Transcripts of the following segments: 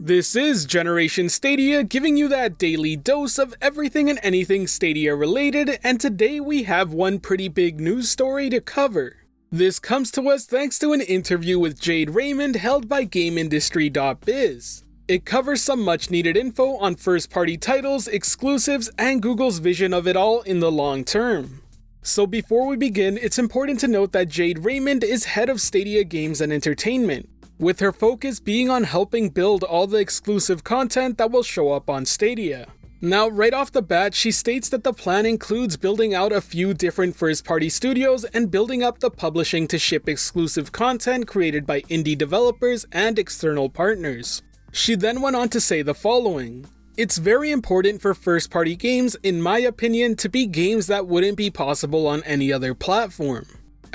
This is Generation Stadia, giving you that daily dose of everything and anything Stadia related, and today we have one pretty big news story to cover. This comes to us thanks to an interview with Jade Raymond held by gameindustrybiz. It covers some much needed info on first-party titles, exclusives, and Google's vision of it all in the long term. So before we begin, it's important to note that Jade Raymond is head of Stadia Games and Entertainment, with her focus being on helping build all the exclusive content that will show up on Stadia. Now, right off the bat, she states that the plan includes building out a few different first-party studios and building up the publishing to ship exclusive content created by indie developers and external partners. She then went on to say the following: "It's very important for first-party games, in my opinion, to be games that wouldn't be possible on any other platform.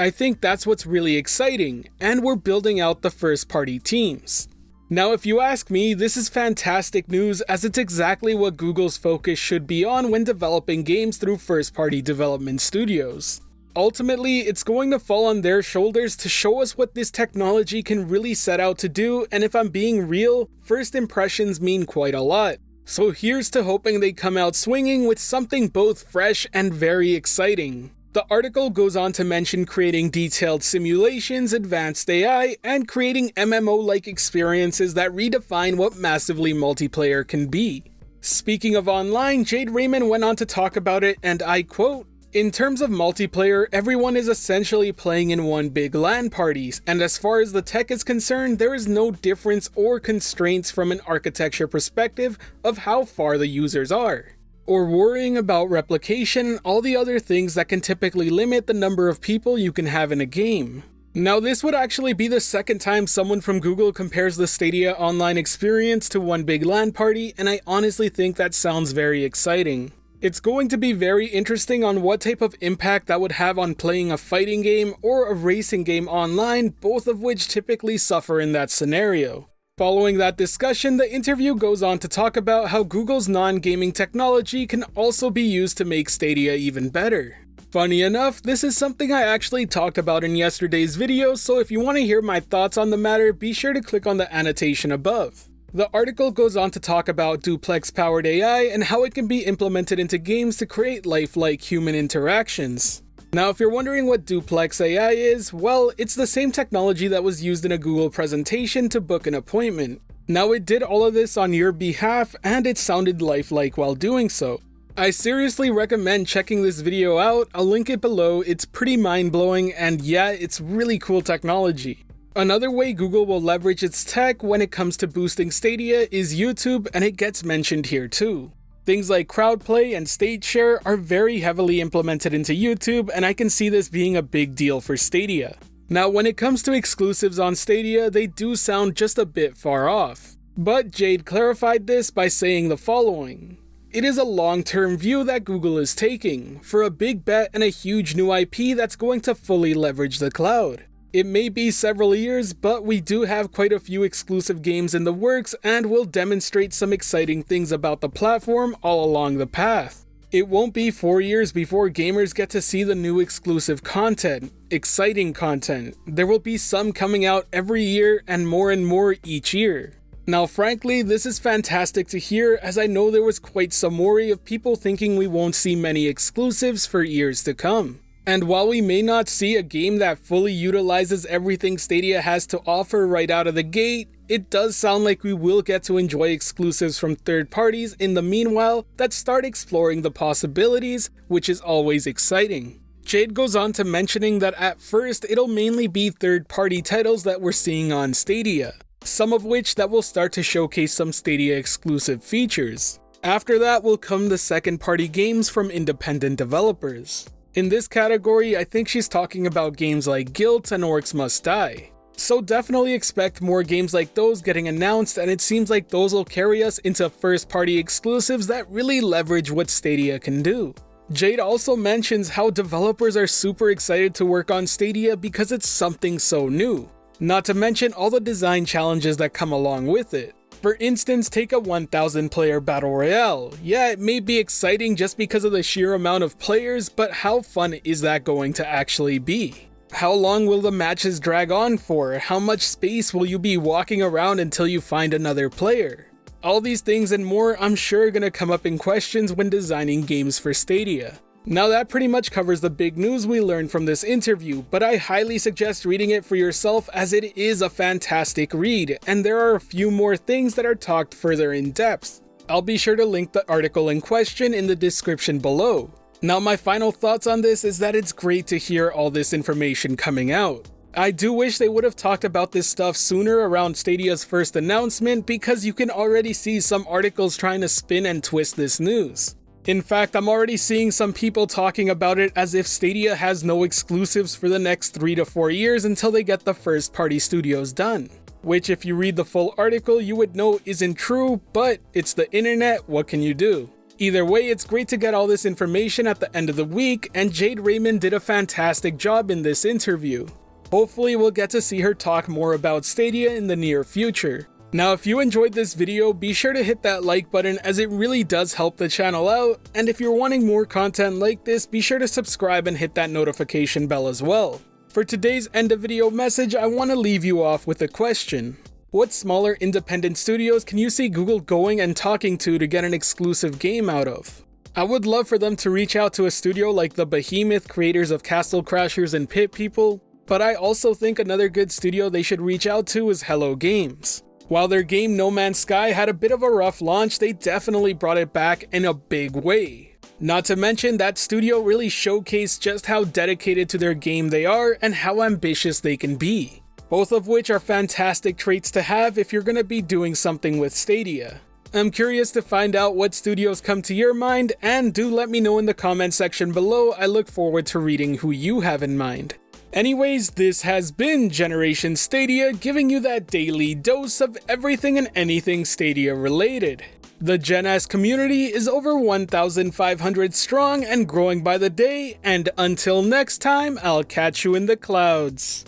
I think that's what's really exciting, and we're building out the first-party teams." Now, if you ask me, this is fantastic news, as it's exactly what Google's focus should be on when developing games through first-party development studios. Ultimately, it's going to fall on their shoulders to show us what this technology can really set out to do, and if I'm being real, first impressions mean quite a lot. So here's to hoping they come out swinging with something both fresh and very exciting. The article goes on to mention creating detailed simulations, advanced AI, and creating MMO-like experiences that redefine what massively multiplayer can be. Speaking of online, Jade Raymond went on to talk about it, and I quote, "In terms of multiplayer, everyone is essentially playing in one big LAN parties, and as far as the tech is concerned, there is no difference or constraints from an architecture perspective of how far the users are, or worrying about replication, all the other things that can typically limit the number of people you can have in a game." Now, this would actually be the second time someone from Google compares the Stadia online experience to one big LAN party, and I honestly think that sounds very exciting. It's going to be very interesting on what type of impact that would have on playing a fighting game or a racing game online, both of which typically suffer in that scenario. Following that discussion, the interview goes on to talk about how Google's non-gaming technology can also be used to make Stadia even better. Funny enough, this is something I actually talked about in yesterday's video, so if you want to hear my thoughts on the matter, be sure to click on the annotation above. The article goes on to talk about duplex-powered AI and how it can be implemented into games to create lifelike human interactions. Now, if you're wondering what duplex AI is, well, it's the same technology that was used in a Google presentation to book an appointment. Now, it did all of this on your behalf, and it sounded lifelike while doing so. I seriously recommend checking this video out. I'll link it below. It's pretty mind-blowing, and yeah, it's really cool technology. Another way Google will leverage its tech when it comes to boosting Stadia is YouTube, and it gets mentioned here too. Things like crowdplay and stage share are very heavily implemented into YouTube, and I can see this being a big deal for Stadia. Now, when it comes to exclusives on Stadia, they do sound just a bit far off. But Jade clarified this by saying the following: "It is a long-term view that Google is taking, for a big bet and a huge new IP that's going to fully leverage the cloud. It may be several years, but we do have quite a few exclusive games in the works, and we'll demonstrate some exciting things about the platform all along the path. It won't be 4 years before gamers get to see the new exclusive content, exciting content. There will be some coming out every year and more each year." Now, frankly, this is fantastic to hear, as I know there was quite some worry of people thinking we won't see many exclusives for years to come. And while we may not see a game that fully utilizes everything Stadia has to offer right out of the gate, it does sound like we will get to enjoy exclusives from third parties in the meanwhile that start exploring the possibilities, which is always exciting. Jade goes on to mentioning that at first it'll mainly be third-party titles that we're seeing on Stadia, some of which that will start to showcase some Stadia exclusive features. After that will come the second-party games from independent developers. In this category, I think she's talking about games like Guilt and Orcs Must Die. So definitely expect more games like those getting announced, and it seems like those will carry us into first-party exclusives that really leverage what Stadia can do. Jade also mentions how developers are super excited to work on Stadia because it's something so new, not to mention all the design challenges that come along with it. For instance, take a 1,000 player battle royale. Yeah, it may be exciting just because of the sheer amount of players, but how fun is that going to actually be? How long will the matches drag on for? How much space will you be walking around until you find another player? All these things and more I'm sure are gonna come up in questions when designing games for Stadia. Now that pretty much covers the big news we learned from this interview, but I highly suggest reading it for yourself as it is a fantastic read, and there are a few more things that are talked further in depth. I'll be sure to link the article in question in the description below. Now my final thoughts on this is that it's great to hear all this information coming out. I do wish they would have talked about this stuff sooner around Stadia's first announcement because you can already see some articles trying to spin and twist this news. In fact, I'm already seeing some people talking about it as if Stadia has no exclusives for the next 3 to 4 years until they get the first party studios done. Which if you read the full article you would know isn't true, but it's the internet, what can you do? Either way, it's great to get all this information at the end of the week, and Jade Raymond did a fantastic job in this interview. Hopefully we'll get to see her talk more about Stadia in the near future. Now if you enjoyed this video, be sure to hit that like button as it really does help the channel out, and if you're wanting more content like this, be sure to subscribe and hit that notification bell as well. For today's end of video message, I want to leave you off with a question. What smaller independent studios can you see Google going and talking to get an exclusive game out of? I would love for them to reach out to a studio like the behemoth creators of Castle Crashers and Pit People, but I also think another good studio they should reach out to is Hello Games. While their game No Man's Sky had a bit of a rough launch, they definitely brought it back in a big way. Not to mention that studio really showcased just how dedicated to their game they are and how ambitious they can be. Both of which are fantastic traits to have if you're going to be doing something with Stadia. I'm curious to find out what studios come to your mind, and do let me know in the comment section below. I look forward to reading who you have in mind. Anyways, this has been Generation Stadia, giving you that daily dose of everything and anything Stadia related. The Gen S community is over 1,500 strong and growing by the day, and until next time, I'll catch you in the clouds.